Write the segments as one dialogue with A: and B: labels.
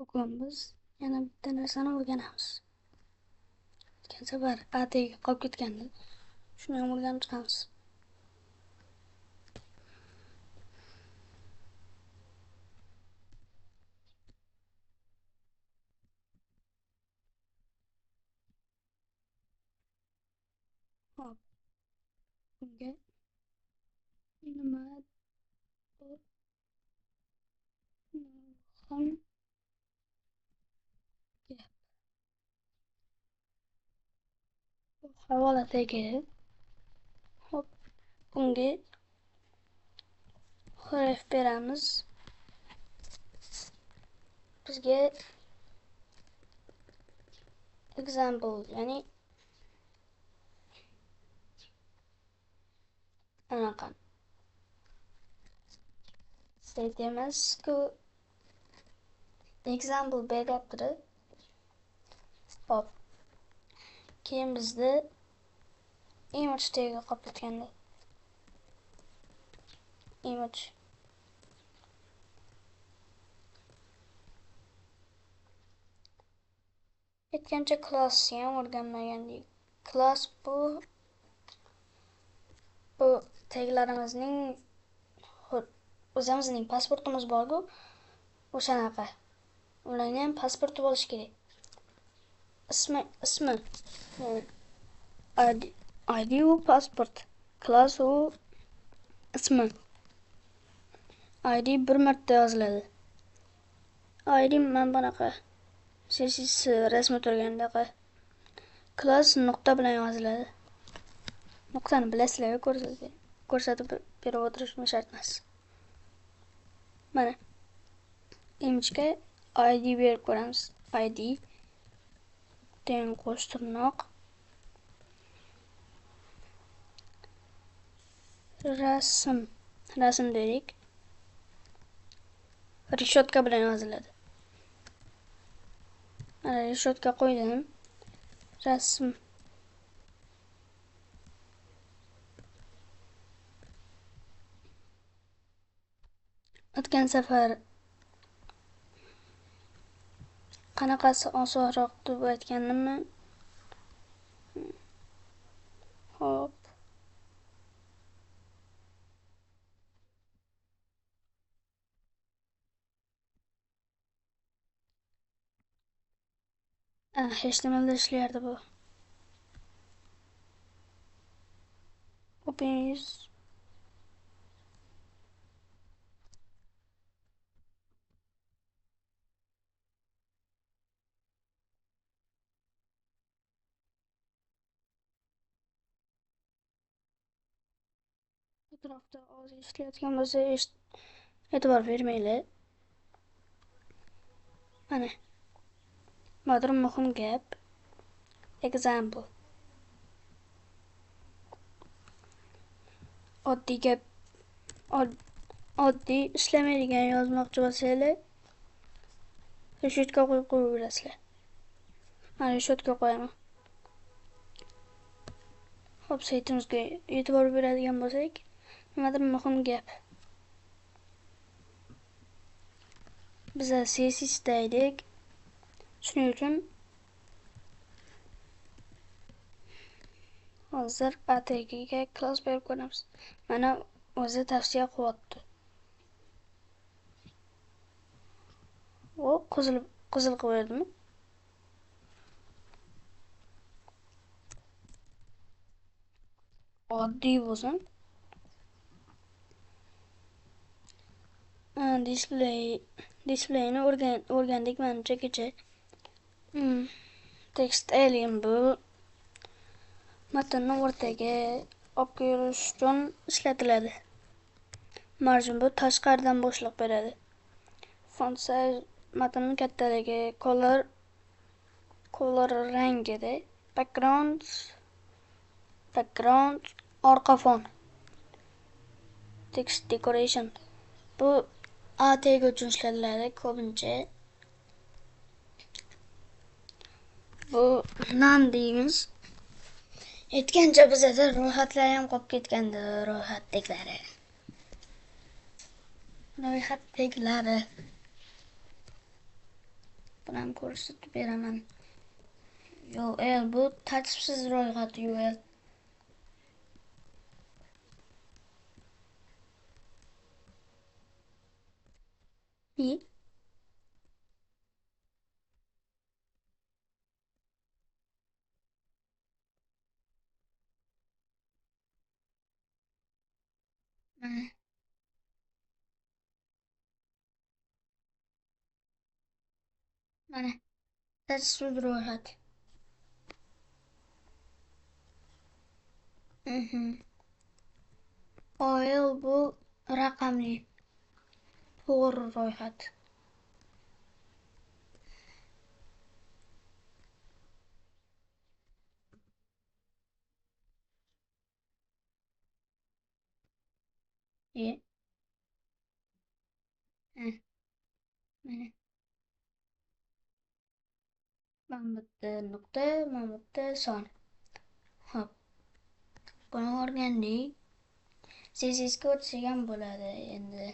A: Bugun biz yana bitta narsani o'rganamiz. O'tgan safar ATga qolib ketgandi. Shuni ham o'rganib chiqamiz. Hop, bunga nima bu? Muhim gap. Bu havoladagi hop, bunga xrf beramiz. Bizga example, ya'ni anaqa aytyapmiz-ku, example beryapti. Hop, keyin bizda image tagiga qolib ketgandi. Image aytgancha classni ham o'rganmagandik. Class bu taglarimizning o'zimizning pasportimiz bor-ku, o'shanaqa. Ularning ham pasporti bo'lishi kerak. Ismi ID u pasport, class u ismi. ID bir marta yoziladi. ID mana bunaqa. Siz rasm o'tirgandaqa. Class nuqta bilan yoziladi. Nuqtani bilasizlar-ku, ko'rsatib berib o'tirishim shart emas. Mana imagega ID berib ko'ramiz. ID teng qo'sh tirnoq rasm dedik. Reshotka bilan yoziladi. Mana reshotka qo'ydim. Rasm o'tgan safar qanaqasi osonroq deb aytgandimmi? Hop. HTML'da ishlayardi bu. Opens atrofda ovoz eshitilayotgan bo'lsa e'tibor bermanglar. Mana bir muhim gap. Example. Oddiy gap. Oddiy ishlamaydigan yozmoqchi bo'lsanglar, reshotka qo'yib qo'yaverasizlar. Mana reshotka qo'yaman. Hop, saytimizga e'tibor beradigan bo'lsak, nimadir muhim gap. Biz CSS'da edik. Shuning uchun hozir ATGga class berib ko'ramiz. Mana o'zi tavsiya qilyapti. O qizil qilib berdimi? Oddiy bo'lsin. Displayni o'rgandik menimcha kecha. Text alien bu matnni o'rtaga olib kelish uchun ishlatiladi. Margin bu tashqaridan bo'shliq beradi. Font size matnning kattaligi, color rangida, background orqa fon. Text decoration bu ATG uchun ishlatiladi ko'pincha. Bu nam deymiz. Aytgancha bizda ro'yxatlar ham qolib ketgandi, ro'yxat teglari. Buni ham ko'rsatib beraman. Yo'q, bu tartibsiz ro'yxat yo'q. İyi. Mana, mana. Tartibsiz ro'yxat. Oil bu raqamli to'g'ri ro'yxat. İyi. Mana. Mana nuqta, mana son. Hop. Buni o'rgandik. Celsiyga o'tsak ham bo'ladi endi.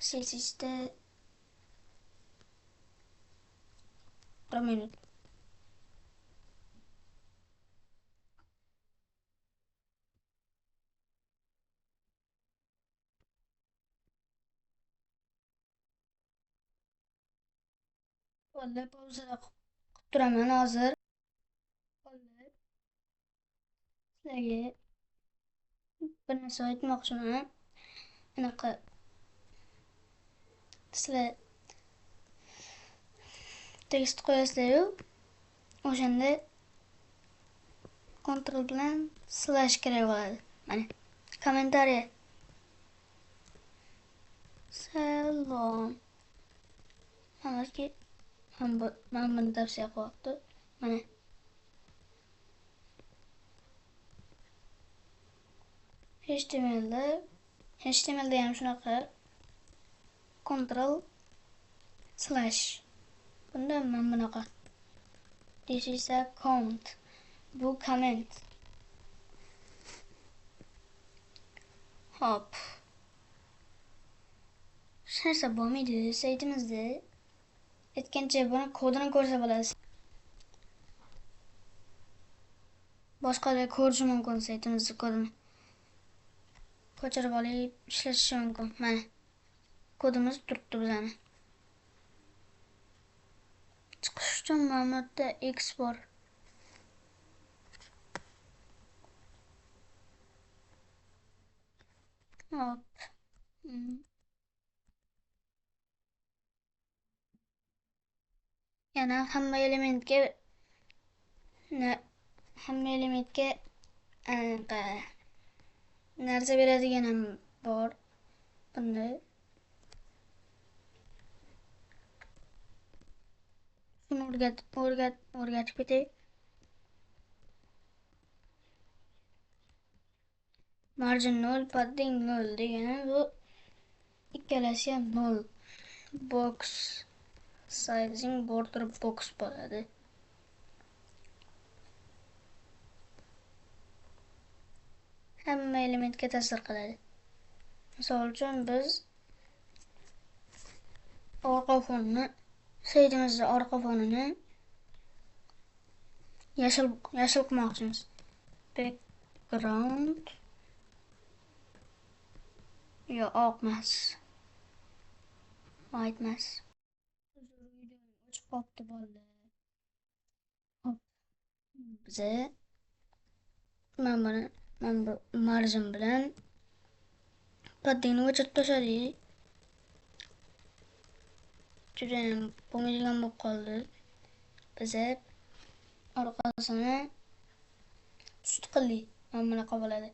A: Celsiyda 1 minut. Bo'ldi, pauzada qilib turaman hozir. Bo'ldi. Sizlarga bir narsa aytmoqchiman. Anaqa sizlar tekst qo'yasizlar-yu, o'shanda Ctrl bilan slash kerak bo'ladi. Mana kommentariy. Salom. Hammaga men buni tavsiya qilyapti. Mana HTMLda ham shunaqa Ctrl slash. Bunda men bunaqa. This is a comment. Bu comment. Hop. Hech narsa bo'lmaydi saytimizda. Aytgancha buni kodini ko'rsa bo'ladi. Boshqalar ko'rishi mumkin saytimizni kodini. Ko'chirib olib ishlatishi mumkin. Mana kodimiz turibdi bizani. Chiqish uchun mana bu yerda X bor. Hop. Yana hamma elementga narsa beradigan ham bor. Bunda shuni o'rgatib ketay. Margin 0, padding 0 degani bu ikkalasi ham 0. Box sizing border box bo'ladi. Hamma elementga ta'sir qiladi. Misol uchun biz saytimizda orqa fonini yashil qilmoqchimiz. Background oq emas. White emas. Videoni o'chib qolibdi bo'ldi. Hop. Biza mana bu margin bilan paddingni o'chirib tashladik. Juda ham bo'lmaydigan bo'lib qoldi. Biza orqasini sut qildik. Mana bunaqa bo'ladi.